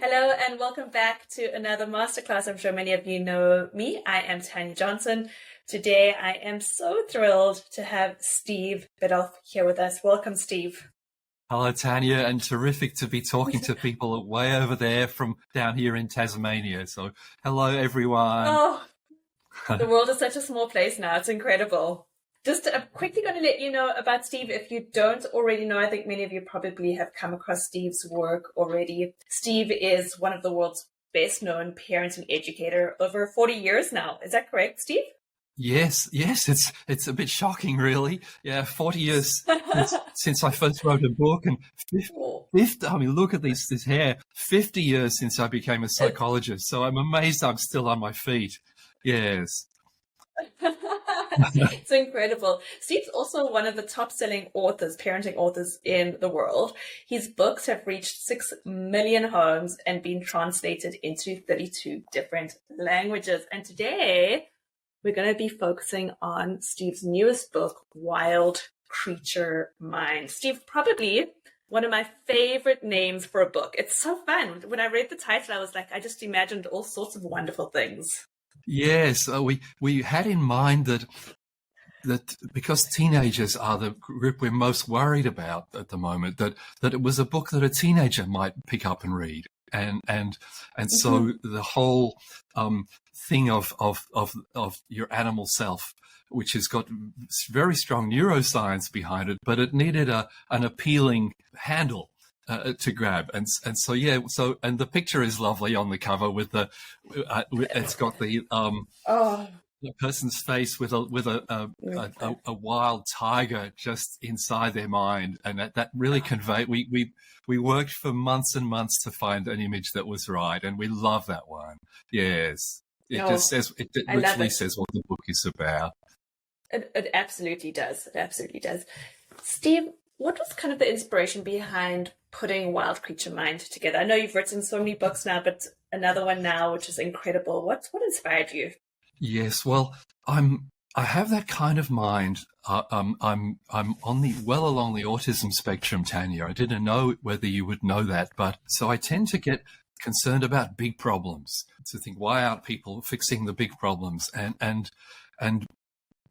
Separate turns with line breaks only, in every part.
Hello and welcome back to another masterclass. I'm sure many of you know me. I am Tanya Johnson. Today I am so thrilled to have Steve Biddulph here with us. Welcome, Steve.
Hello, Tanya, and terrific to be talking to people way over there from down here in Tasmania. So hello, everyone.
Oh, the world is such a small place now. It's incredible. Just quickly going to let you know about Steve. If you don't already know, I think many of you probably have come across Steve's work already. Steve is one of the world's best known parent and educator over 40 years now. Is that correct, Steve?
Yes, it's a bit shocking, really. Yeah, 40 years since I first wrote a book, and 50, I mean, look at this hair. 50 years since I became a psychologist. So I'm amazed I'm still on my feet. Yes.
It's incredible. Steve's also one of the top-selling authors, parenting authors in the world. His books have reached 6 million homes and been translated into 32 different languages. And today, we're going to be focusing on Steve's newest book, Wild Creature Mind. Steve, probably one of my favorite names for a book. It's so fun. When I read the title, I was like, I just imagined all sorts of wonderful things.
Yes, we had in mind that because teenagers are the group we're most worried about at the moment, that it was a book that a teenager might pick up and read, and so the whole thing of your animal self, which has got very strong neuroscience behind it, but it needed an appealing handle to grab, and so and the picture is lovely on the cover with it's got the person's face with a wild tiger just inside their mind, and that really conveyed. We worked for months and months to find an image that was right, and we love that one. Yes, it literally says what the book is about.
It absolutely does. It absolutely does. Steve, what was kind of the inspiration behind putting Wild Creature Mind together? I know you've written so many books now, but another one now, which is incredible. What inspired you?
Yes, well, I have that kind of mind. I'm on well along the autism spectrum, Tanya. I didn't know whether you would know that, but so I tend to get concerned about big problems. To think, why aren't people fixing the big problems? And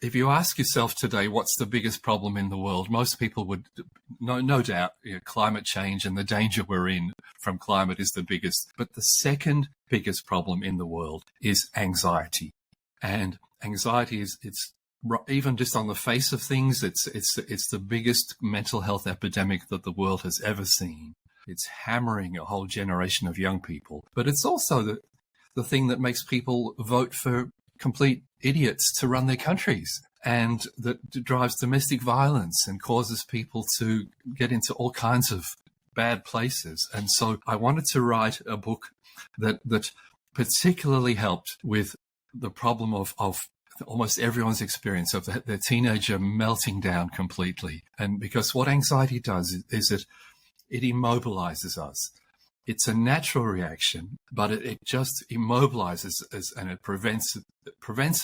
if you ask yourself today, what's the biggest problem in the world? Most people would, no doubt, climate change and the danger we're in from climate is the biggest. But the second biggest problem in the world is anxiety. And anxiety it's even just on the face of things, it's the biggest mental health epidemic that the world has ever seen. It's hammering a whole generation of young people. But it's also the thing that makes people vote for complete idiots to run their countries, and that drives domestic violence and causes people to get into all kinds of bad places. And so I wanted to write a book that particularly helped with the problem of almost everyone's experience of their teenager melting down completely. And because what anxiety does is it immobilizes us. It's a natural reaction, but it just immobilizes us, and it prevents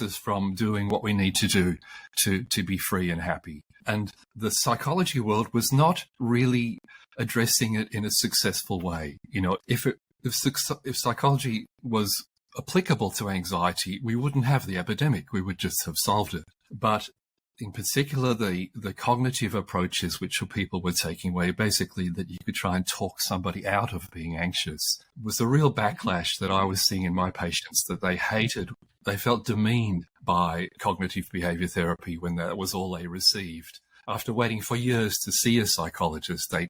us from doing what we need to do to be free and happy. And the psychology world was not really addressing it in a successful way. If psychology was applicable to anxiety, we wouldn't have the epidemic. We would just have solved it. But in particular, the cognitive approaches which people were taking, where basically that you could try and talk somebody out of being anxious, was a real backlash that I was seeing in my patients, that they hated. They felt demeaned by cognitive behavior therapy when that was all they received. After waiting for years to see a psychologist, the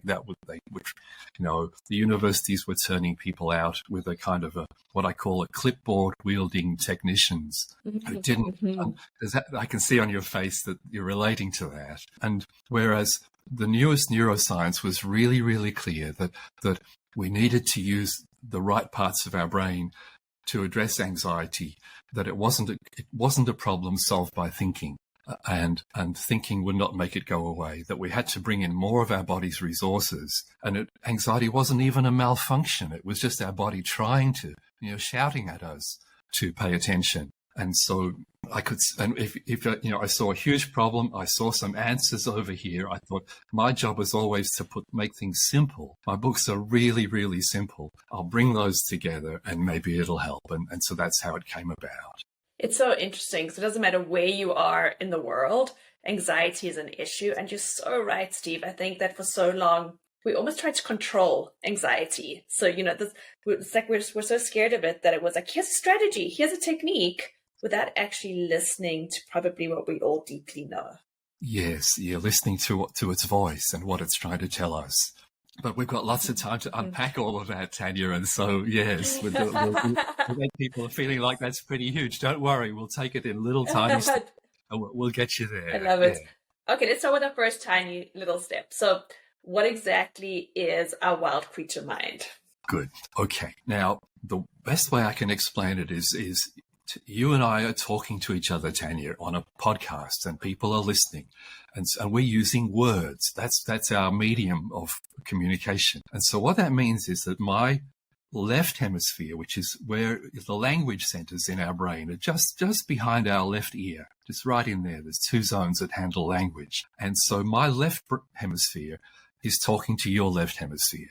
universities were turning people out with a kind of what I call a clipboard wielding technicians who didn't. I can see on your face that you're relating to that. And whereas the newest neuroscience was really, really clear that we needed to use the right parts of our brain to address anxiety, that it wasn't a problem solved by thinking. And thinking would not make it go away, that we had to bring in more of our body's resources. And anxiety wasn't even a malfunction. It was just our body trying to, shouting at us to pay attention. And so I could, and if I saw a huge problem, I saw some answers over here. I thought my job is always to make things simple. My books are really, really simple. I'll bring those together and maybe it'll help. And so that's how it came about.
It's so interesting because it doesn't matter where you are in the world, anxiety is an issue. And you're so right, Steve. I think that for so long, we almost tried to control anxiety. So, it's like we're so scared of it that it was like, here's a strategy, here's a technique, without actually listening to probably what we all deeply know.
Yes, you're listening to its voice and what it's trying to tell us. But we've got lots of time to unpack all of that, Tanya. And so, yes, we'll make people are feeling like that's pretty huge. Don't worry, we'll take it in little tiny steps and we'll get you there.
I love it. Yeah. Okay, let's start with our first tiny little step. So what exactly is our wild creature mind?
Good. Okay. Now, the best way I can explain it is you and I are talking to each other, Tanya, on a podcast, and people are listening, and we're using words. That's our medium of communication. And so what that means is that my left hemisphere, which is where the language centers in our brain, are just behind our left ear, just right in there. There's 2 zones that handle language. And so my left hemisphere is talking to your left hemisphere,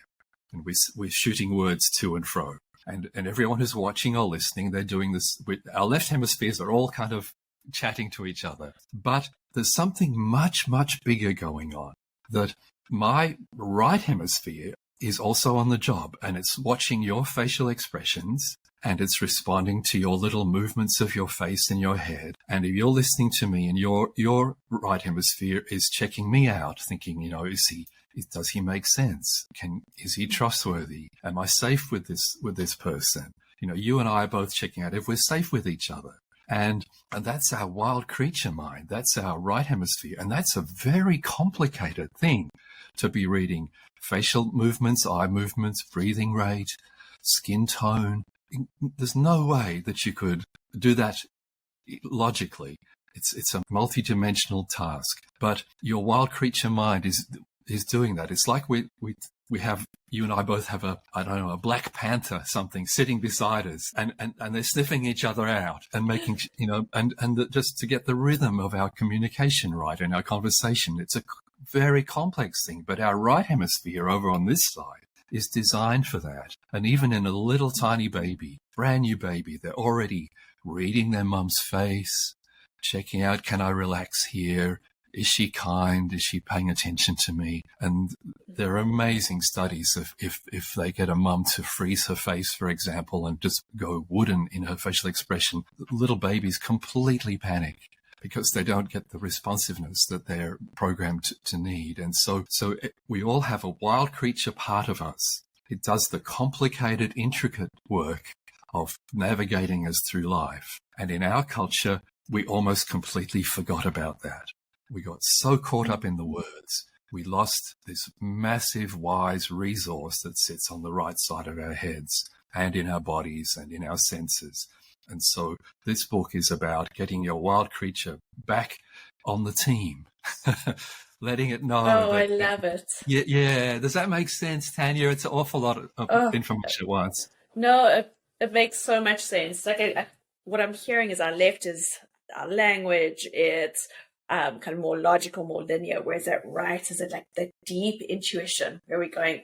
and we're shooting words to and fro. And everyone who's watching or listening, they're doing this. Our left hemispheres are all kind of chatting to each other. But there's something much, much bigger going on, that my right hemisphere is also on the job, and it's watching your facial expressions, and it's responding to your little movements of your face and your head. And if you're listening to me and your right hemisphere is checking me out, thinking, does he make sense? Is he trustworthy? Am I safe with this person? You and I are both checking out if we're safe with each other. And that's our wild creature mind. That's our right hemisphere. And that's a very complicated thing to be reading. Facial movements, eye movements, breathing rate, skin tone. There's no way that you could do that logically. It's a multidimensional task. But your wild creature mind is doing that. It's like we have, you and I both have a black panther, something sitting beside us, and they're sniffing each other out and making, just to get the rhythm of our communication right and our conversation. It's a very complex thing, but our right hemisphere over on this side is designed for that. And even in a little tiny baby, brand new baby, they're already reading their mum's face, checking out, can I relax here? Is she kind? Is she paying attention to me? And there are amazing studies of if they get a mum to freeze her face, for example, and just go wooden in her facial expression, little babies completely panic because they don't get the responsiveness that they're programmed to need. And so we all have a wild creature part of us. It does the complicated, intricate work of navigating us through life. And in our culture, we almost completely forgot about that. We got so caught up in the words, we lost this massive, wise resource that sits on the right side of our heads and in our bodies and in our senses. And so this book is about getting your wild creature back on the team, letting it know.
Oh, I love it.
Yeah. Does that make sense, Tanya? It's an awful lot of information at once.
No, it makes so much sense. Like what I'm hearing is our left is our language. It's kind of more logical, more linear, whereas that right is like the deep intuition where we're going,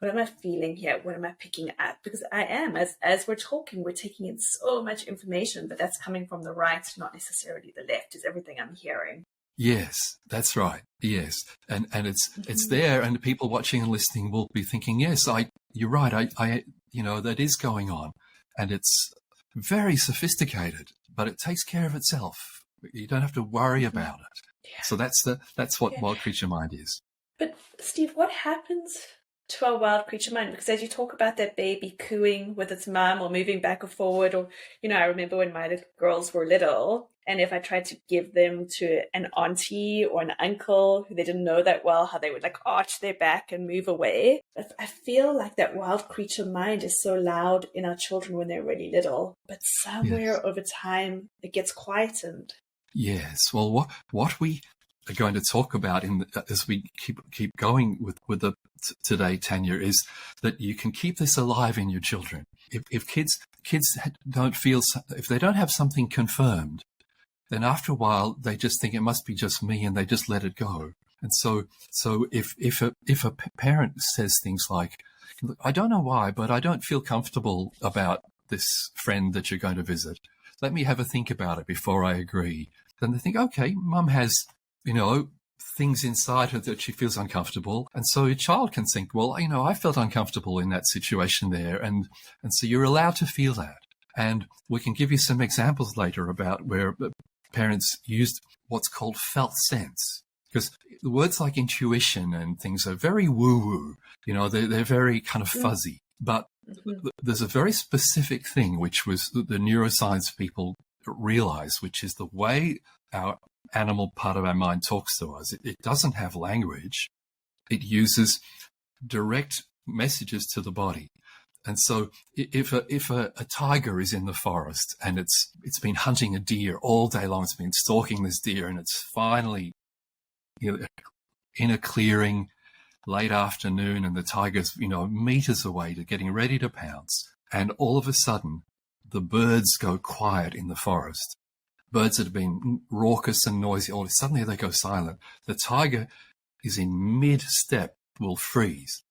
what am I feeling here? What am I picking up? Because I am, as we're talking, we're taking in so much information, but that's coming from the right, not necessarily the left, is everything I'm hearing.
Yes, that's right. Yes. And it's there, and the people watching and listening will be thinking, yes, you're right. I that is going on, and it's very sophisticated, but it takes care of itself. You don't have to worry about it. Yeah. So that's what wild creature mind is.
But Steve, what happens to our wild creature mind? Because as you talk about that baby cooing with its mum or moving back or forward, or, I remember when my little girls were little, and if I tried to give them to an auntie or an uncle who they didn't know that well, how they would like arch their back and move away. I feel like that wild creature mind is so loud in our children when they're really little, but somewhere over time it gets quietened.
Yes. Well, what we are going to talk about as we keep going with the today, Tanya, is that you can keep this alive in your children. If kids don't feel, if they don't have something confirmed, then after a while they just think it must be just me, and they just let it go. And so if a parent says things like, I don't know why, but I don't feel comfortable about this friend that you're going to visit. Let me have a think about it before I agree. Then they think, okay, mum has, things inside her that she feels uncomfortable. And so your child can think, well, I felt uncomfortable in that situation there. And so you're allowed to feel that. And we can give you some examples later about where parents used what's called felt sense. Because the words like intuition and things are very woo-woo. They're very kind of fuzzy. But there's a very specific thing which was the neuroscience people realize, which is the way our animal part of our mind talks to us. It doesn't have language. It uses direct messages to the body. And so if a tiger is in the forest and it's been hunting a deer all day long, it's been stalking this deer, and it's finally in a clearing late afternoon, and the tiger's meters away to getting ready to pounce, and all of a sudden the birds go quiet in the forest. Birds that have been raucous and noisy, all suddenly they go silent. The tiger is in mid-step, will freeze.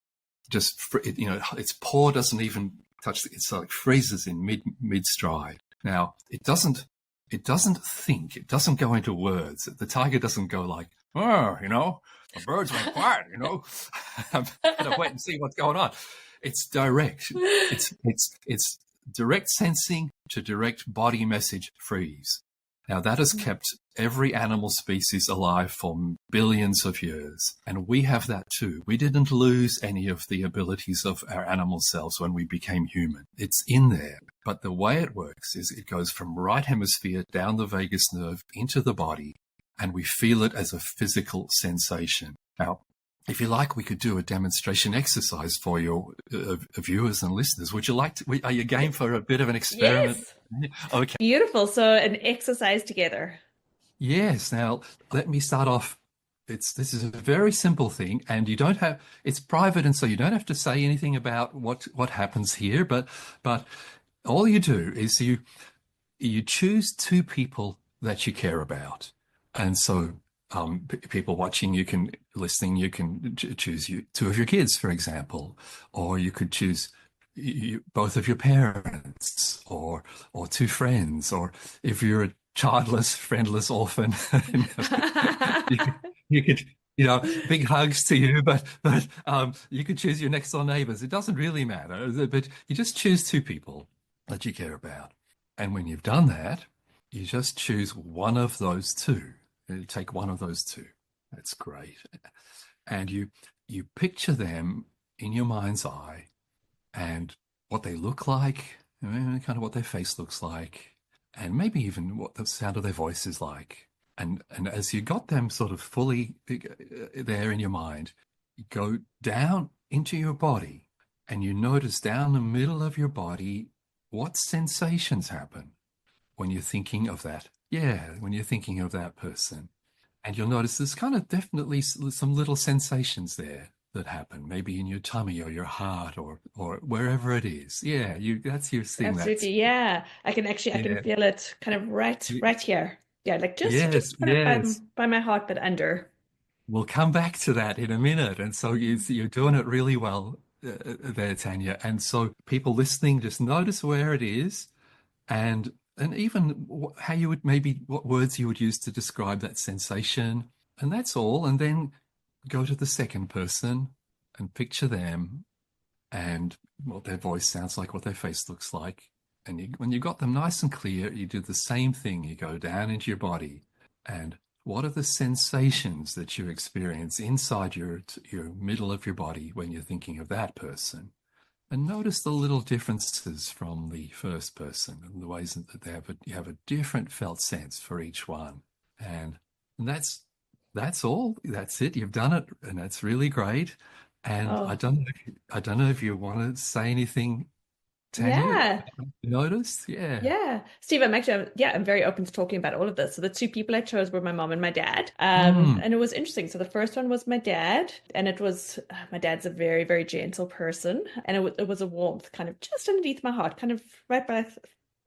Its paw doesn't even touch. It's like freezes in mid-stride. Now it doesn't think. It doesn't go into words. The tiger doesn't go like, the birds went quiet. I'm gonna wait and see what's going on. It's direct. It's direct sensing to direct body message, freeze. Now, that has kept every animal species alive for billions of years, and we have that too. We didn't lose any of the abilities of our animal selves when we became human. It's in there, but the way it works is it goes from right hemisphere down the vagus nerve into the body, and we feel it as a physical sensation. Now, if you like, we could do a demonstration exercise for your viewers and listeners. Would you like to? Are you game for a bit of an experiment?
Yes.
Okay.
Beautiful. So an exercise together.
Yes. Now, let me start off. This is a very simple thing, and it's private, and so you don't have to say anything about what happens here. But all you do is you choose two people that you care about, and so. People watching, you can choose two of your kids, for example, or you could choose both of your parents, or two friends, or if you're a childless, friendless orphan, you could big hugs to you, but you could choose your next door neighbors. It doesn't really matter, but you just choose two people that you care about, and when you've done that, you just choose one of those two. You take one of those two. That's great. And you picture them in your mind's eye and what they look like, kind of what their face looks like, and maybe even what the sound of their voice is like. And as you got them sort of fully there in your mind, you go down into your body and you notice down the middle of your body what sensations happen when you're thinking of that. Yeah, when you're thinking of that person. And you'll notice there's kind of definitely some little sensations there that happen, maybe in your tummy or your heart or wherever it is. Yeah, that's your thing.
Absolutely, yeah. I can feel it kind of right here. Yeah, like just kind of by my heart, but under.
We'll come back to that in a minute. And so you're doing it really well there, Tanya. And so people listening, just notice where it is, and even how you would what words you would use to describe that sensation. And that's all. And then go to the second person and picture them and what their voice sounds like, what their face looks like. And when you've got them nice and clear, you do the same thing. You go down into your body, and what are the sensations that you experience inside your middle of your body when you're thinking of that person? And notice the little differences from the first person and the ways that you have a different felt sense for each one. And that's all. That's it. You've done it, and that's really great. And I don't know if you want to say anything Tanya,
Yeah.
you noticed? Yeah.
Yeah. Steve, I'm very open to talking about all of this. So the two people I chose were my mom and my dad.
Mm.
And it was interesting. So the first one was my dad, and it was my dad's a very, very gentle person, and it was a warmth kind of just underneath my heart, kind of right by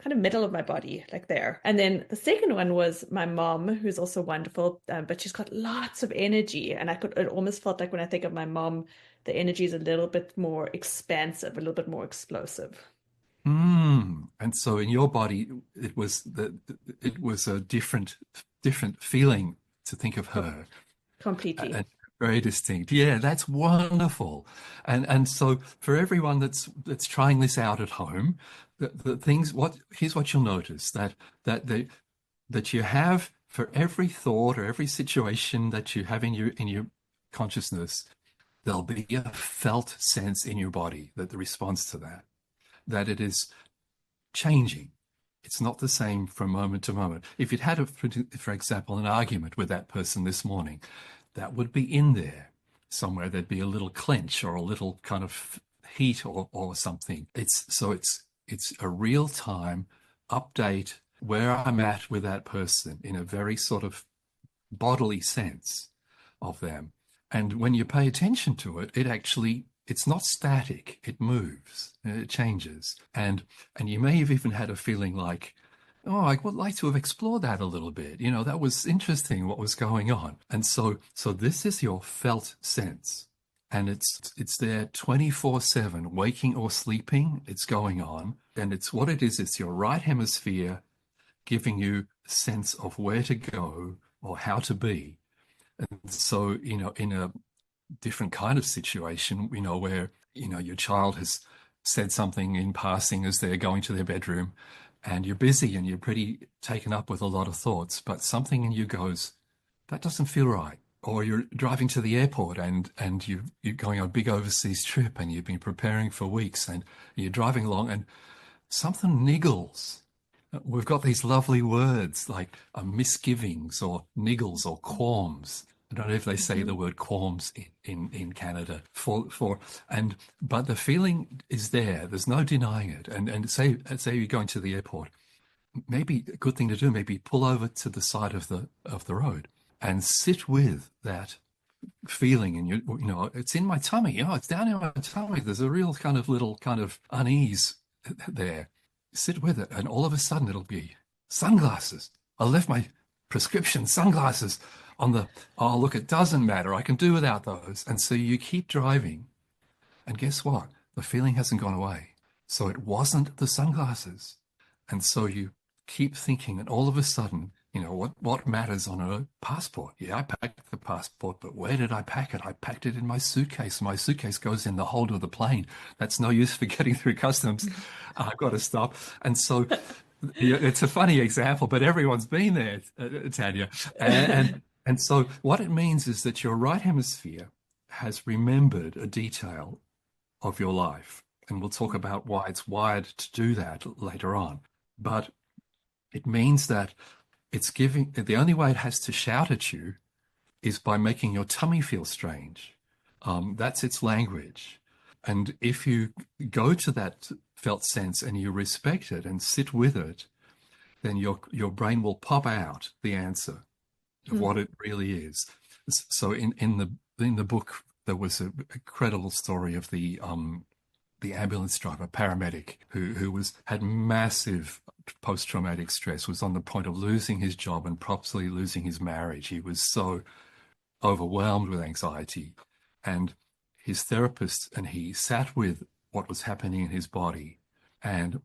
kind of middle of my body, like there. And then the second one was my mom, who's also wonderful, but she's got lots of energy, and it almost felt like when I think of my mom, the energy is a little bit more expansive, a little bit more explosive.
Mm. And so in your body, it was a different feeling to think of
Co-
her,
Completely.
and very distinct. Yeah, that's wonderful. And so for everyone that's trying this out at home, the things what here's what you'll notice that the that you have for every thought or every situation that you have in your consciousness, there'll be a felt sense in your body that the response to that it is changing. It's not the same from moment to moment. If you'd had, for example, an argument with that person this morning, that would be in there somewhere. There'd be a little clench or a little kind of heat or something. It's a real time update where I'm at with that person in a very sort of bodily sense of them. And when you pay attention to it, it's not static. It moves, it changes. And you may have even had a feeling like, oh, I would like to have explored that a little bit. You know, that was interesting what was going on. And so this is your felt sense. And it's there 24/7, waking or sleeping, it's going on. And it's what it is, it's your right hemisphere giving you a sense of where to go or how to be. And so, in a different kind of situation, where, your child has said something in passing as they're going to their bedroom and you're busy and you're pretty taken up with a lot of thoughts, but something in you goes, that doesn't feel right. Or you're driving to the airport and you're going on a big overseas trip and you've been preparing for weeks and you're driving along and something niggles. We've got these lovely words like misgivings or niggles or qualms. I don't know if they say the
Mhm.
word qualms in Canada for but the feeling is there. There's no denying it. And say you're going to the airport, maybe a good thing to do, maybe pull over to the side of the road and sit with that feeling. And it's in my tummy. It's down in my tummy. There's a real kind of little kind of unease there. Sit with it, and all of a sudden it'll be sunglasses. I left my prescription sunglasses on the. Oh, look, it doesn't matter. I can do without those. And so you keep driving, and guess what? The feeling hasn't gone away. So it wasn't the sunglasses. And so you keep thinking, and all of a sudden, what matters on a passport? Yeah, I packed the passport, but where did I pack it? I packed it in my suitcase. My suitcase goes in the hold of the plane. That's no use for getting through customs. I've got to stop. And so it's a funny example, but everyone's been there, Tanya. And so what it means is that your right hemisphere has remembered a detail of your life. And we'll talk about why it's wired to do that later on. But it means that the only way it has to shout at you is by making your tummy feel strange. That's its language. And if you go to that felt sense and you respect it and sit with it, then your brain will pop out the answer of what it really is. So in the book, there was a incredible story of the ambulance driver, paramedic, who had massive post-traumatic stress, was on the point of losing his job and possibly losing his marriage. He was so overwhelmed with anxiety. And his therapist and he sat with what was happening in his body. And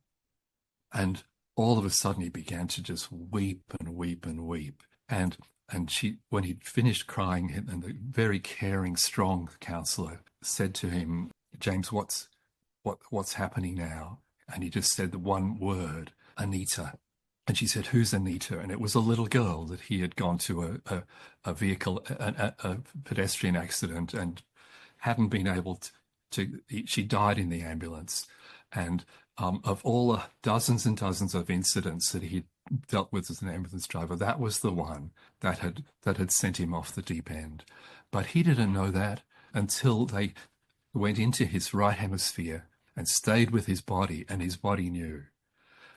all of a sudden he began to just weep and weep and weep. And when he'd finished crying, and the very caring, strong counselor said to him, James, what's happening now? And he just said the one word, Anita. And she said, who's Anita? And it was a little girl that he had gone to a vehicle, a pedestrian accident, and hadn't been able she died in the ambulance. And of all the dozens and dozens of incidents that he'd dealt with as an ambulance driver, that was the one that had sent him off the deep end. But he didn't know that until they went into his right hemisphere and stayed with his body, and his body knew.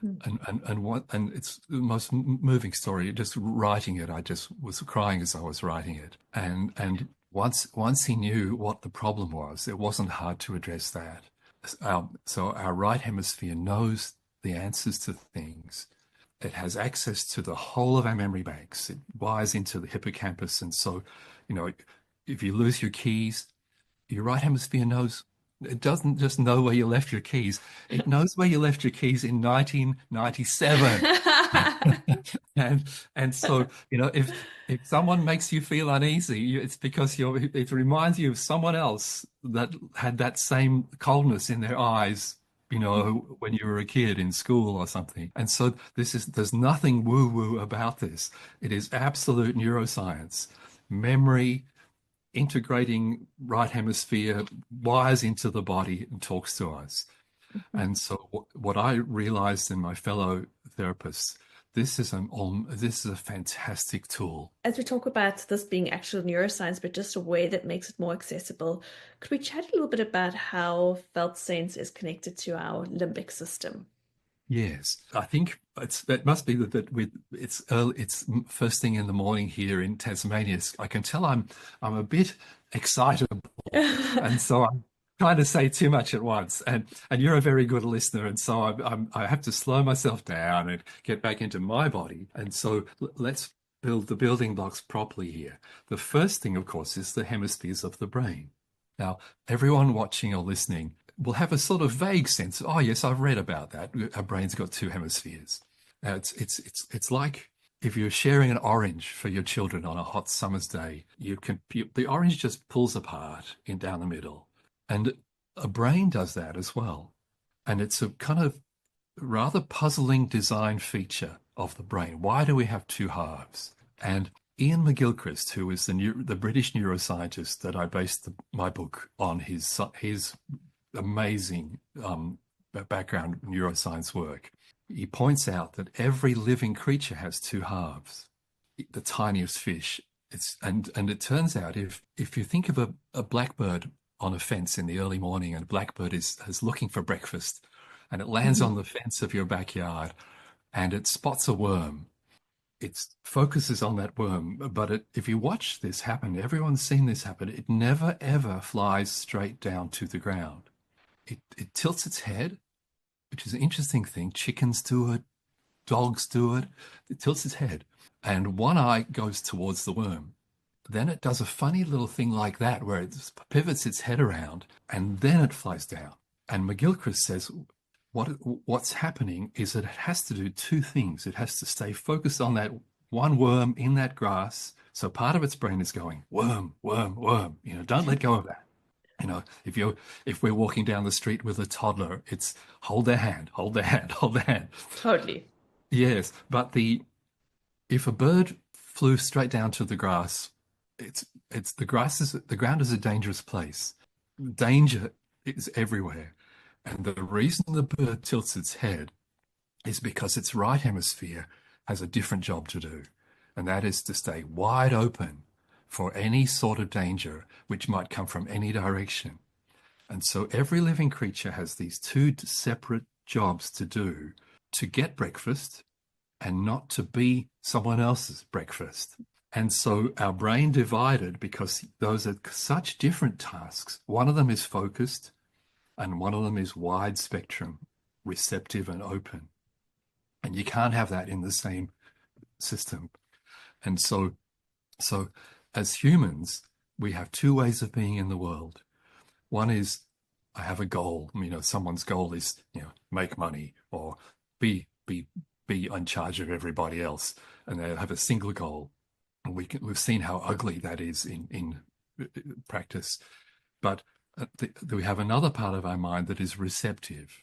And it's the most moving story. Just writing it, I just was crying as I was writing it. And once he knew what the problem was, it wasn't hard to address that. So our right hemisphere knows the answers to things. It has access to the whole of our memory banks. It wires into the hippocampus, and so, you know, if you lose your keys, your right hemisphere knows. It doesn't just know where you left your keys. It knows where you left your keys in 1997. And so, you know, if someone makes you feel uneasy, it's because it reminds you of someone else that had that same coldness in their eyes, you know, when you were a kid in school or something. And so there's nothing woo-woo about this. It is absolute neuroscience. Memory, integrating right hemisphere, wires into the body and talks to us. And so what I realized in my fellow therapists, this is a fantastic tool.
As we talk about this being actual neuroscience, but just a way that makes it more accessible, could we chat a little bit about how felt sense is connected to our limbic system?
Yes, I think that must be it's early, it's first thing in the morning here in Tasmania. I can tell I'm a bit excitable, and so I'm trying to say too much at once. And you're a very good listener, and so I have to slow myself down and get back into my body. And so let's build the building blocks properly here. The first thing, of course, is the hemispheres of the brain. Now, everyone watching or listening will have a sort of vague sense. Oh, yes, I've read about that. Our brain's got two hemispheres. It's like if you're sharing an orange for your children on a hot summer's day, the orange just pulls apart down the middle, and a brain does that as well. And it's a kind of rather puzzling design feature of the brain. Why do we have two halves? And Ian McGilchrist, who is the British neuroscientist that I based my book on, his amazing background neuroscience work, he points out that every living creature has two halves. The tiniest fish, and it turns out if you think of a blackbird on a fence in the early morning, and a blackbird is looking for breakfast, and it lands on the fence of your backyard, and it spots a worm. It focuses on that worm, but if you watch this happen, everyone's seen this happen. It never ever flies straight down to the ground. It tilts its head, which is an interesting thing. Chickens do it, dogs do it. It tilts its head, and one eye goes towards the worm. Then it does a funny little thing like that, where it pivots its head around, and then it flies down. And McGilchrist says what's happening is that it has to do two things. It has to stay focused on that one worm in that grass. So part of its brain is going, worm, worm, worm. You know, don't let go of that. You know, if we're walking down the street with a toddler, it's hold their hand, hold their hand, hold their hand.
Totally.
Yes, but if a bird flew straight down to the grass, the ground is a dangerous place. Danger is everywhere. And the reason the bird tilts its head is because its right hemisphere has a different job to do. And that is to stay wide open for any sort of danger which might come from any direction. And so every living creature has these two separate jobs to do: to get breakfast and not to be someone else's breakfast. And so our brain divided because those are such different tasks. One of them is focused, and one of them is wide spectrum, receptive and open. And you can't have that in the same system. And so as humans, we have two ways of being in the world. One is, I have a goal. You know, someone's goal is, you know, make money or be in charge of everybody else, and they have a single goal. And we've seen how ugly that is in practice. But we have another part of our mind that is receptive,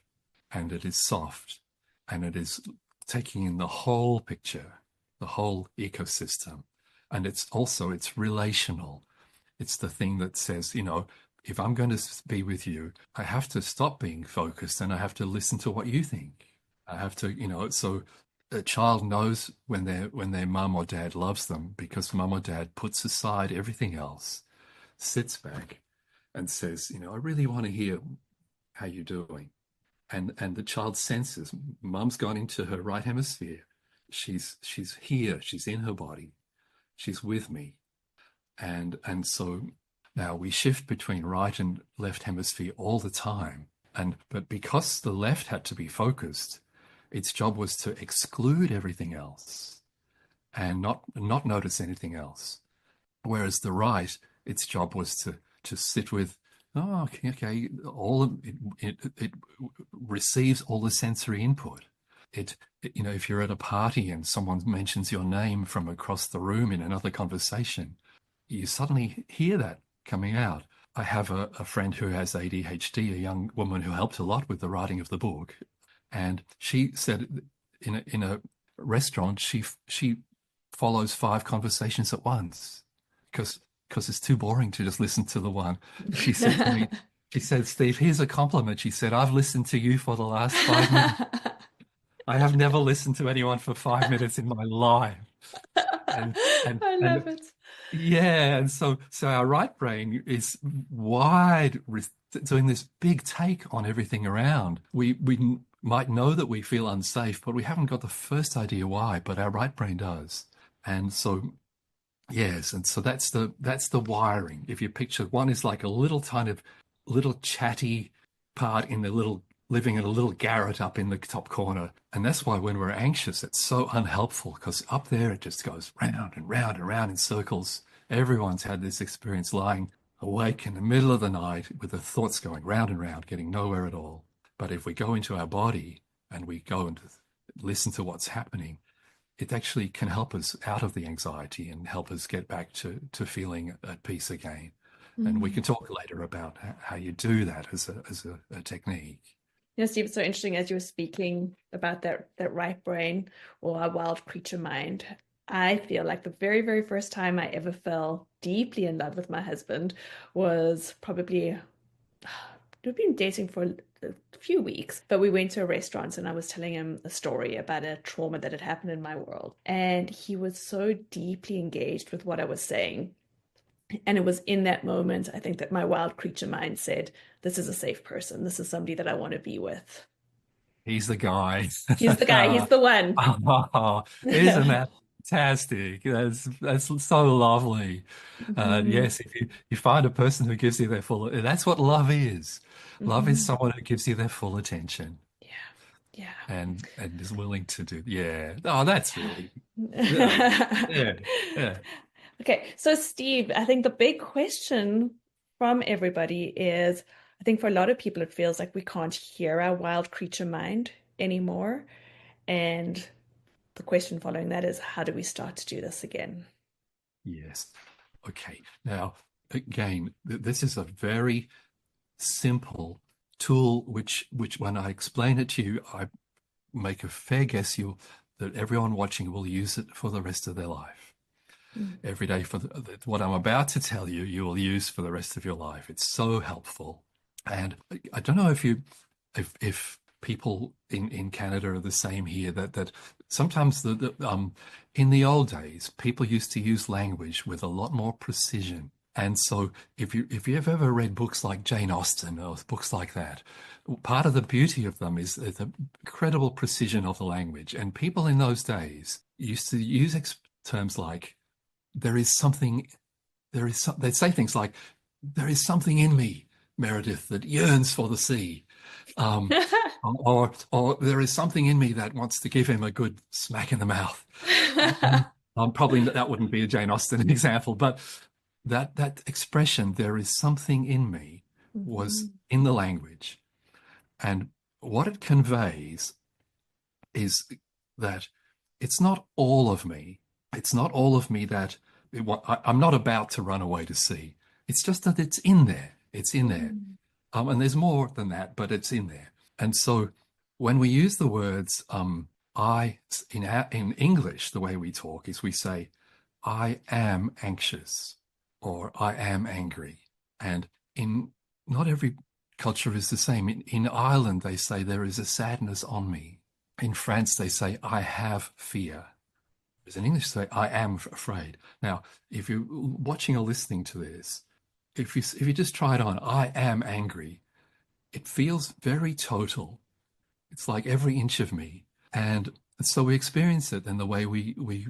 and it is soft, and it is taking in the whole picture, the whole ecosystem. And it's relational. It's the thing that says, you know, if I'm going to be with you, I have to stop being focused and I have to listen to what you think. I have to, you know, so a child knows when their mum or dad loves them because mum or dad puts aside everything else, sits back and says, you know, I really want to hear how you're doing. And the child senses mum's gone into her right hemisphere. She's here, she's in her body, she's with me. And so now we shift between right and left hemisphere all the time. But because the left had to be focused, its job was to exclude everything else and not notice anything else. Whereas the right, its job was to sit with, oh, okay, all of it receives all the sensory input. If you're at a party and someone mentions your name from across the room in another conversation, you suddenly hear that coming out. I have a friend who has ADHD, a young woman who helped a lot with the writing of the book, and she said in a restaurant she follows 5 conversations at once because it's too boring to just listen to the one. She said to me, she said, Steve, here's a compliment. She said, I've listened to you for the last 5 minutes. I have never listened to anyone for 5 minutes in my life. And
I love it.
yeah, and so our right brain is wide, doing this big take on everything around. We might know that we feel unsafe, but we haven't got the first idea why, but our right brain does. And so yes, and so that's the wiring. If you picture, one is like a little kind of little chatty part in the little living in a little garret up in the top corner. And that's why when we're anxious, it's so unhelpful, because up there it just goes round and round and round in circles. Everyone's had this experience, lying awake in the middle of the night with the thoughts going round and round, getting nowhere at all. But if we go into our body and we go and listen to what's happening, it actually can help us out of the anxiety and help us get back to feeling at peace again. And we can talk later about how you do that as a technique.
Steve, it's so interesting as you were speaking about that right brain or our wild creature mind. I feel like the very, very first time I ever fell deeply in love with my husband was probably, we've been dating for a few weeks, but we went to a restaurant and I was telling him a story about a trauma that had happened in my world. And he was so deeply engaged with what I was saying. And it was in that moment, I think, that my wild creature mind said, this is a safe person. This is somebody that I want to be with.
He's the guy.
He's the guy. He's the one.
Oh, isn't that fantastic? That's so lovely.
Mhm.
Yes, if you find a person who gives you their full, that's what love is. Love is
Mhm.
someone who gives you their full attention
Yeah. Yeah.
and is willing to do. Yeah. Oh, that's really.
Yeah.
Yeah. Yeah.
Okay, so Steve, I think the big question from everybody is, I think for a lot of people, it feels like we can't hear our wild creature mind anymore. And the question following that is, how do we start to do this again?
Yes. Okay. Now, again, this is a very simple tool, which when I explain it to you, I make a fair guess that everyone watching will use it for the rest of their life.
Mm.
Every day what I'm about to tell you, you will use for the rest of your life. It's so helpful. And I don't know if people in Canada are the same here, that sometimes in the old days, people used to use language with a lot more precision. And so if you've ever read books like Jane Austen or books like that, part of the beauty of them is the incredible precision of the language. And people in those days used to use terms like, they'd say things like, there is something in me, Meredith, that yearns for the sea. Um, or there is something in me that wants to give him a good smack in the mouth. Probably that wouldn't be a Jane Austen example, but that expression, there is something in me, was
Mhm.
in the language. And what it conveys is that it's not all of me. It's not all of me that I'm not about to run away to sea. It's just that it's in there. It's in there.
Mm.
And there's more than that, but it's in there. And so when we use the words, in English, the way we talk is we say, I am anxious or I am angry. And in not every culture is the same. In Ireland, they say there is a sadness on me. In France, they say, I have fear. Whereas in English, they say, I am afraid. Now, if you're watching or listening to this, if you just try it on, I am angry, it feels very total. It's like every inch of me. And so we experience it in the way we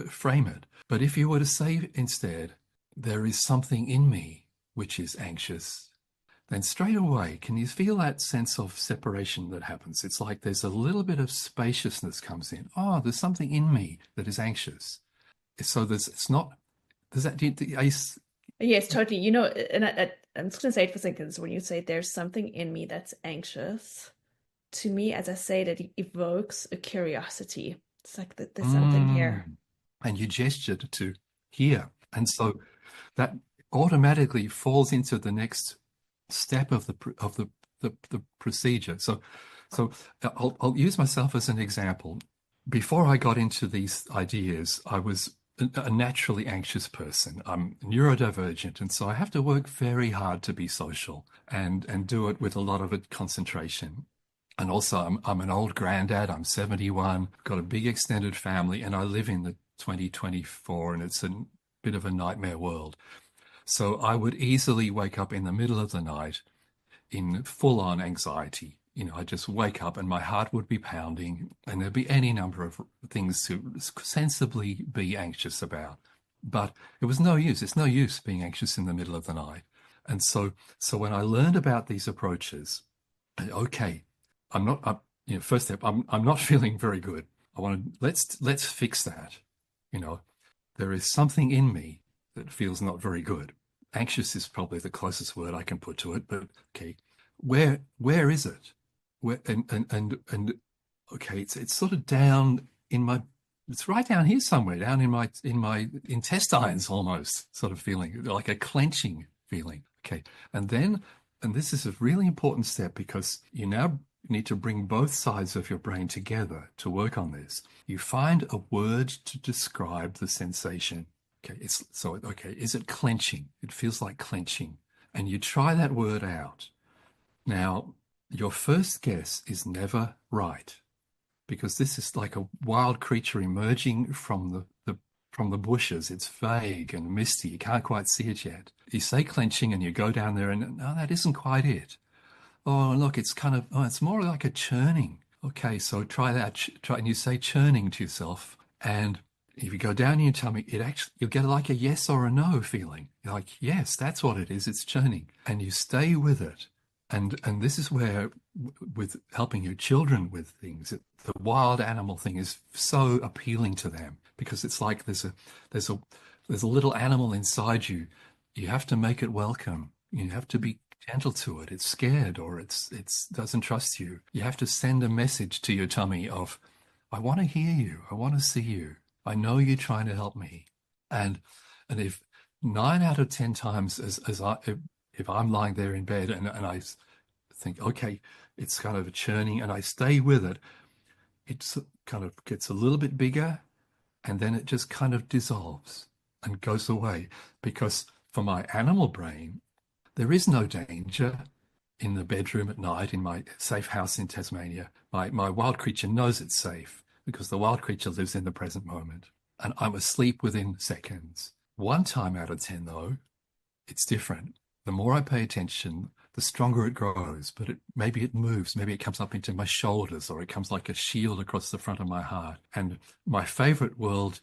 frame it. But if you were to say instead, there is something in me which is anxious, then straight away, can you feel that sense of separation that happens? It's like there's a little bit of spaciousness comes in. Oh, there's something in me that is anxious. So it's not, does that,
Yes, totally. You know, and I'm just going to say it for seconds. When you say there's something in me that's anxious, to me, as I say, that evokes a curiosity. It's like that there's something here.
and you gestured to here. And so that automatically falls into the next step of the procedure. So I'll use myself as an example. Before I got into these ideas, I was a naturally anxious person. I'm neurodivergent, and so I have to work very hard to be social and do it with a lot of concentration. And also, I'm an old granddad. I'm 71, got a big extended family, and I live in the 2024, and it's a bit of a nightmare world. So I would easily wake up in the middle of the night in full-on anxiety. You know, I just wake up and my heart would be pounding, and there'd be any number of things to sensibly be anxious about. But it was no use. It's no use being anxious in the middle of the night. And so when I learned about these approaches, okay, first step, I'm not feeling very good. I want to, let's fix that. You know, there is something in me that feels not very good. Anxious is probably the closest word I can put to it, but okay, where is it? Where and okay, it's sort of down in my, it's right down here somewhere, down in my intestines almost, sort of feeling like a clenching feeling. Okay, and this is a really important step because you now need to bring both sides of your brain together to work on this. You find a word to describe the sensation. Okay, is it clenching? It feels like clenching. And you try that word out. Now, your first guess is never right because this is like a wild creature emerging from the bushes. It's vague and misty. You can't quite see it yet. You say clenching and you go down there and no, that isn't quite it. Oh, look, it's more like a churning. Okay, so try that. Try, and you say churning to yourself. And if you go down in your tummy, you'll get like a yes or a no feeling. You're like, yes, that's what it is. It's churning. And you stay with it. And this is where, with helping your children with things, the wild animal thing is so appealing to them because it's like there's a little animal inside you. You have to make it welcome. You have to be gentle to it. It's scared or it doesn't trust you. You have to send a message to your tummy of, I want to hear you. I want to see you. I know you're trying to help me. And if 9 out of 10 times if I'm lying there in bed and I think, okay, it's kind of a churning and I stay with it, it kind of gets a little bit bigger and then it just kind of dissolves and goes away. Because for my animal brain, there is no danger in the bedroom at night in my safe house in Tasmania. My wild creature knows it's safe because the wild creature lives in the present moment. And I'm asleep within seconds. 1 time out of 10, though, it's different. The more I pay attention, the stronger it grows, but maybe it moves. Maybe it comes up into my shoulders or it comes like a shield across the front of my heart. And my favorite word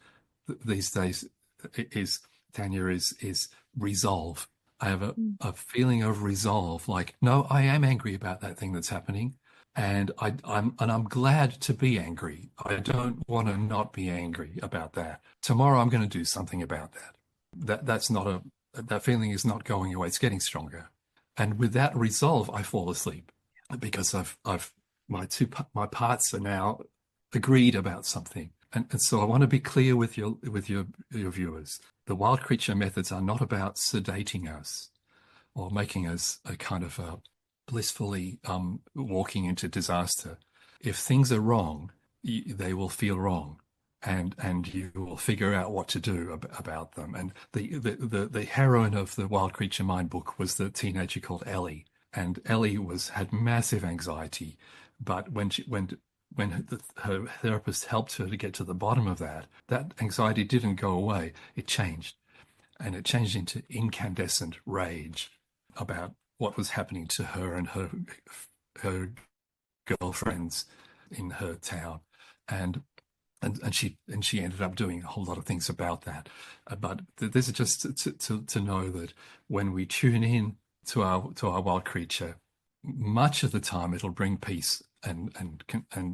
these days is, Tanya, is resolve. I have a feeling of resolve, like, no, I am angry about that thing that's happening. And I'm glad to be angry. I don't want to not be angry about that. Tomorrow I'm going to do something about that. That feeling is not going away. It's getting stronger. And with that resolve, I fall asleep because my parts are now agreed about something. And so I want to be clear with your viewers. The wild creature methods are not about sedating us or making us a kind of blissfully walking into disaster. If things are wrong, they will feel wrong, and you will figure out what to do about them. And the heroine of the Wild Creature Mind book was the teenager called Ellie, and Ellie had massive anxiety, but when her therapist helped her to get to the bottom of that anxiety didn't go away. It changed, and it changed into incandescent rage about what was happening to her and her girlfriends in her town, and she ended up doing a whole lot of things about that. But this is just to know that when we tune in to our wild creature, much of the time it'll bring peace and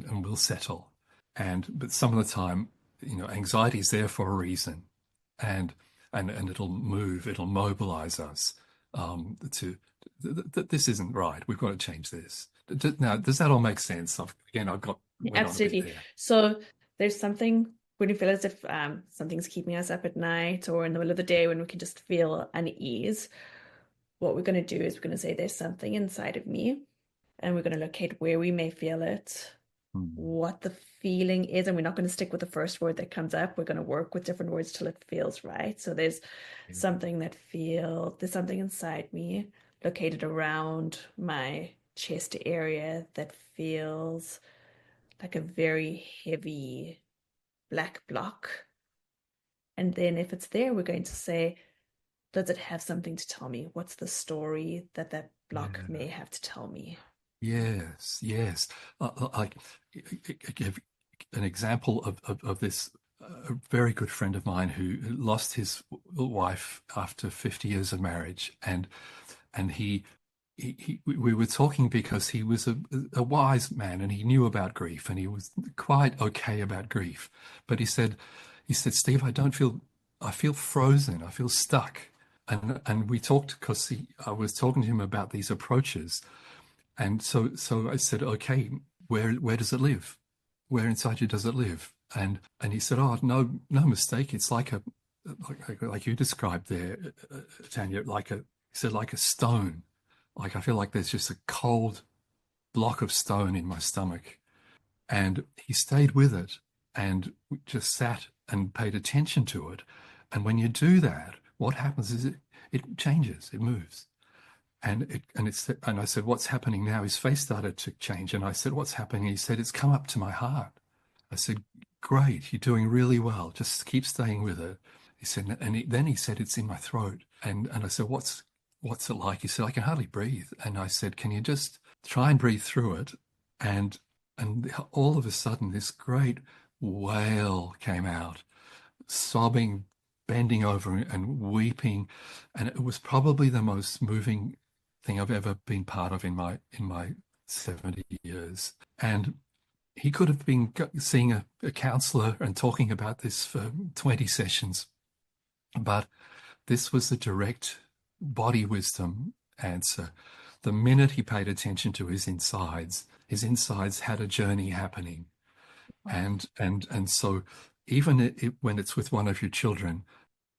we'll settle. But some of the time, anxiety is there for a reason, and it'll mobilize us to that this isn't right. We've got to change this. Now, does that all make sense? I've got went on a bit
Absolutely.
there.
So there's something when we feel as if something's keeping us up at night or in the middle of the day when we can just feel unease. What we're going to do is we're going to say there's something inside of me, and we're going to locate where we may feel it, what the feeling is, and we're not going to stick with the first word that comes up. We're going to work with different words till it feels right. So there's something inside me located around my chest area that feels like a very heavy black block. And then if it's there, we're going to say, does it have something to tell me? What's the story that block may have to tell me?
Yes, yes. I give an example of this. A very good friend of mine who lost his wife after 50 years of marriage, and we were talking because he was a wise man and he knew about grief and he was quite okay about grief. But he said, Steve, I feel frozen. I feel stuck. And we talked because I was talking to him about these approaches. And so I said, okay, where does it live? Where inside you does it live? And he said, oh, no mistake. It's like you described there, Tanya, he said, like a stone. Like I feel like there's just a cold block of stone in my stomach. And he stayed with it and just sat and paid attention to it. And when you do that, what happens is it changes, it moves. And I said, what's happening now? His face started to change. And I said, what's happening? He said, it's come up to my heart. I said, great, you're doing really well. Just keep staying with it. He said, then he said, it's in my throat. And I said, what's it like? He said, I can hardly breathe. And I said, can you just try and breathe through it? And all of a sudden, this great wail came out, sobbing, bending over and weeping. And it was probably the most moving thing I've ever been part of in my 70 years. And he could have been seeing a counselor and talking about this for 20 sessions. But this was the direct body wisdom answer. The minute he paid attention to his insides had a journey happening. And so even when it's with one of your children,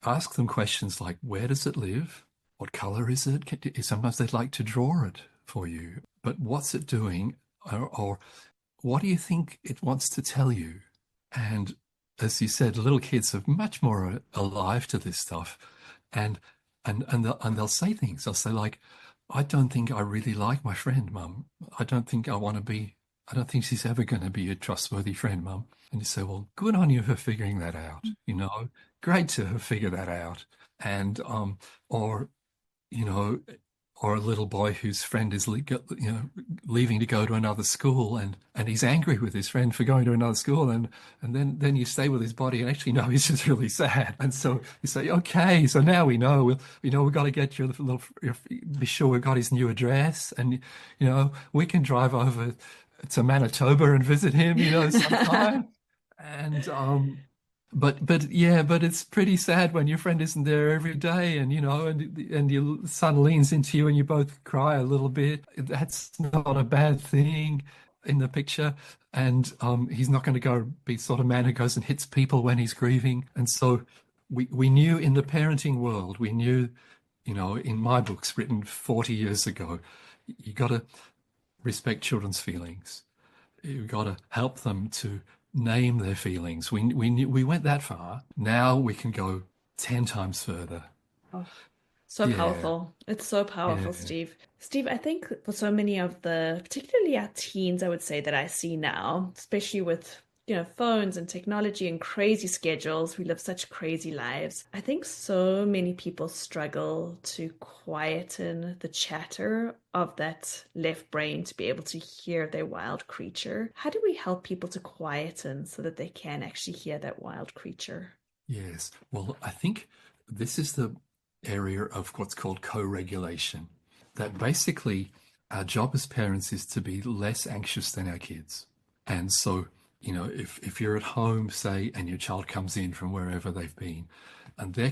ask them questions like, where does it live? What color is it? Sometimes they'd like to draw it for you. But what's it doing? Or what do you think it wants to tell you? And as you said, little kids are much more alive to this stuff. And they'll say things. They'll say like, I don't think I really like my friend, Mum. I don't think she's ever going to be a trustworthy friend, Mum. And you say, well, good on you for figuring that out. Great to have figured that out. And, or a little boy whose friend is, leaving to go to another school, and he's angry with his friend for going to another school, and then you stay with his body, and actually, no, he's just really sad. And so you say, okay, so now we know, we've got to get be sure we've got his new address, and we can drive over to Manitoba and visit him, sometime. And but it's pretty sad when your friend isn't there every day, and and your son leans into you and you both cry a little bit. That's not a bad thing in the picture. And he's not going to go be sort of man who goes and hits people when he's grieving. And so we knew in the parenting world, we knew, in my books written 40 years ago, you got to respect children's feelings. You've got to help them to name their feelings. We went that far. Now we can go 10 times further.
Oh, so powerful. It's so powerful, Steve. Steve, I think for so many of particularly our teens, I would say that I see now, especially with phones and technology and crazy schedules. We live such crazy lives. I think so many people struggle to quieten the chatter of that left brain to be able to hear their wild creature. How do we help people to quieten so that they can actually hear that wild creature?
Yes. Well, I think this is the area of what's called co-regulation. That basically our job as parents is to be less anxious than our kids. And so, if you're at home, say, and your child comes in from wherever they've been, and their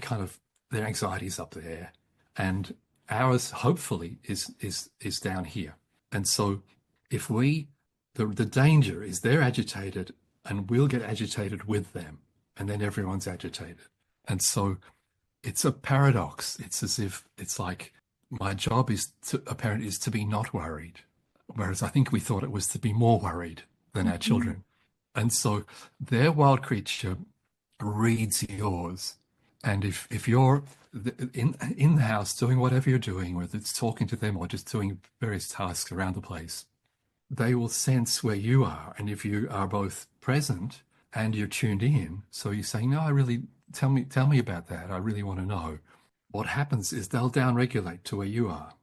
anxiety's up there, and ours hopefully is down here. And so if the danger is they're agitated and we'll get agitated with them, and then everyone's agitated. And so it's a paradox. It's as if it's like my job a parent is to be not worried, whereas I think we thought it was to be more worried than our
Mhm.
children. And so their wild creature reads yours. And if you're in the house doing whatever you're doing, whether it's talking to them or just doing various tasks around the place, they will sense where you are. And if you are both present and you're tuned in, so you're saying, no, I really, tell me about that. I really want to know. What happens is they'll downregulate to where you are.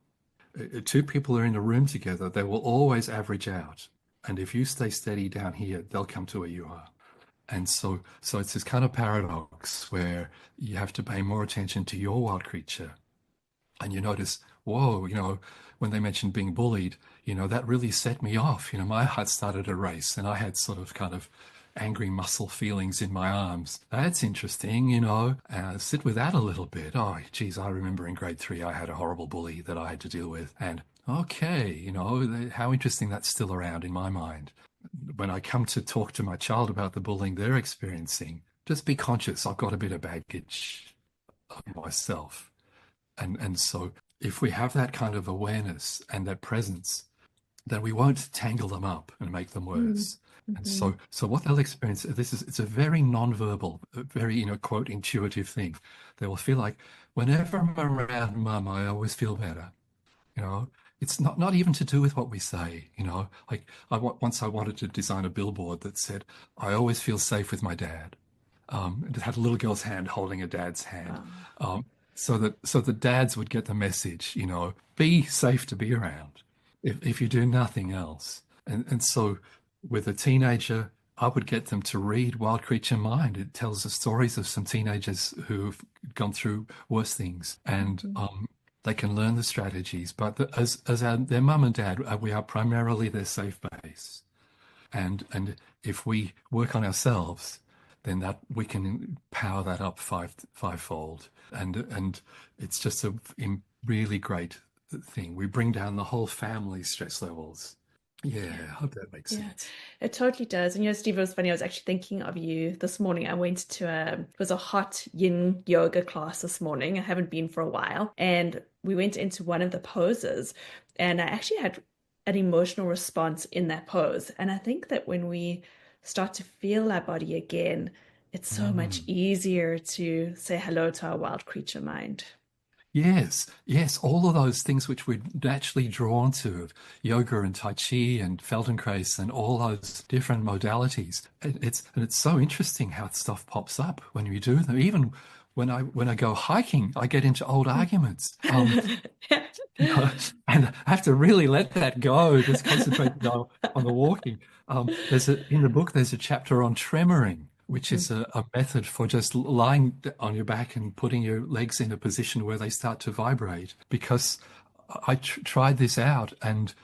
Two people are in a room together, they will always average out. And if you stay steady down here, they'll come to where you are. And so it's this kind of paradox where you have to pay more attention to your wild creature. And you notice, whoa, when they mentioned being bullied, that really set me off. My heart started to race and I had sort of kind of angry muscle feelings in my arms. That's interesting, sit with that a little bit. Oh, geez, I remember in grade 3, I had a horrible bully that I had to deal with. And okay, how interesting that's still around in my mind. When I come to talk to my child about the bullying they're experiencing, just be conscious I've got a bit of baggage myself. And so if we have that kind of awareness and that presence, then we won't tangle them up and make them worse. And
Mm-hmm.
so what they'll experience, it's a very non-verbal, very, quote, intuitive thing. They will feel like whenever I'm around mum, I always feel better. You know, it's not even to do with what we say. Like once I wanted to design a billboard that said, "I always feel safe with my dad." It had a little girl's hand holding a dad's hand,
Wow.
um, so the dads would get the message. Be safe to be around if you do nothing else. And so with a teenager, I would get them to read Wild Creature Mind. It tells the stories of some teenagers who've gone through worse things, and
Mm-hmm.
they can learn the strategies. But their mum and dad, we are primarily their safe base. And if we work on ourselves, then that we can power that up fivefold. And it's just a really great thing. We bring down the whole family stress levels. Yeah, I hope that makes
Yeah,
sense.
it totally does. And Steve, it was funny. I was actually thinking of you this morning. I went to it was a hot yin yoga class this morning. I haven't been for a while. And we went into one of the poses, and I actually had an emotional response in that pose. And I think that when we start to feel our body again, it's so much
Mm.
easier to say hello to our wild creature mind.
Yes, yes, all of those things which we're naturally drawn to, of yoga and Tai Chi and Feldenkrais and all those different modalities. And it's so interesting how stuff pops up when we do them. Even when I go hiking, I get into old arguments. And I have to really let that go, just concentrate on the walking. In the book, there's a chapter on tremoring, which is a method for just lying on your back and putting your legs in a position where they start to vibrate. Because I tried this out, and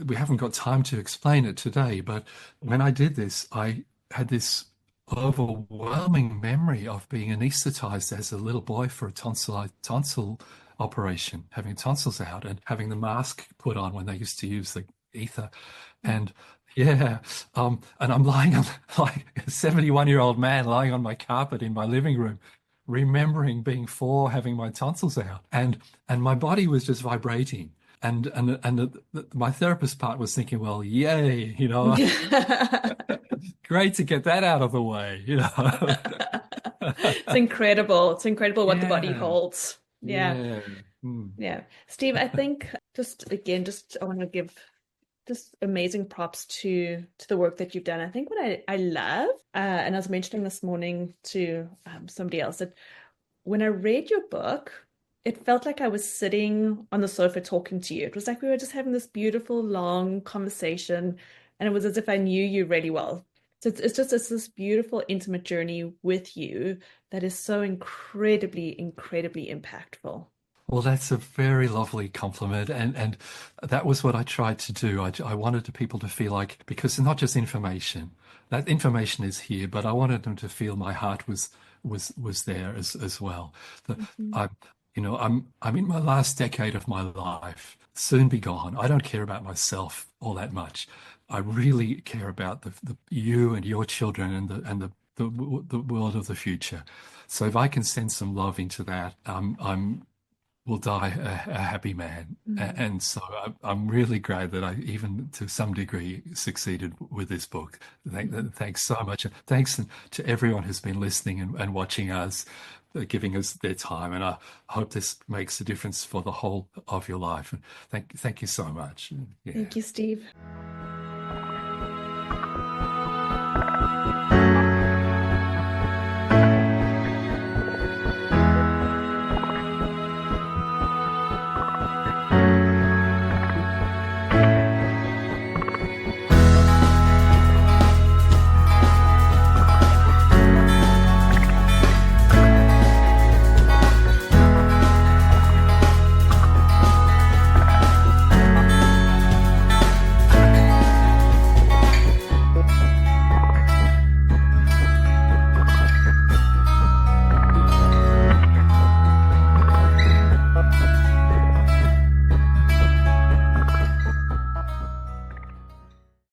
we haven't got time to explain it today, but when I did this, I had this overwhelming memory of being anesthetized as a little boy for a tonsil operation, having tonsils out and having the mask put on when they used to use the ether. And yeah, and I'm lying on like a 71-year-old man lying on my carpet in my living room, remembering being 4, having my tonsils out, and my body was just vibrating. And my therapist part was thinking, well, yay, great to get that out of the way.
It's incredible. It's incredible what the body
Yeah,
holds. Yeah.
yeah. Mm.
Yeah. Steve, I think just again, just I want to give just amazing props to the work that you've done. I think what I love, and I was mentioning this morning to somebody else, that when I read your book, it felt like I was sitting on the sofa talking to you. It was like we were just having this beautiful, long conversation, and it was as if I knew you really well. So it's this beautiful, intimate journey with you that is so incredibly, incredibly impactful.
Well, that's a very lovely compliment, and that was what I tried to do. I wanted the people to feel like, because it's not just information. That information is here, but I wanted them to feel my heart was there as well. That
Mhm.
I'm, I'm in my last decade of my life, soon be gone. I don't care about myself all that much. I really care about the you and your children and the world of the future. So if I can send some love into that, I'm will die a happy man.
Mm.
And so I'm really glad that I, even to some degree, succeeded with this book. Thanks so much. Thanks to everyone who's been listening and watching us, giving us their time. And I hope this makes a difference for the whole of your life. And thank you so much. Yeah.
Thank you, Steve.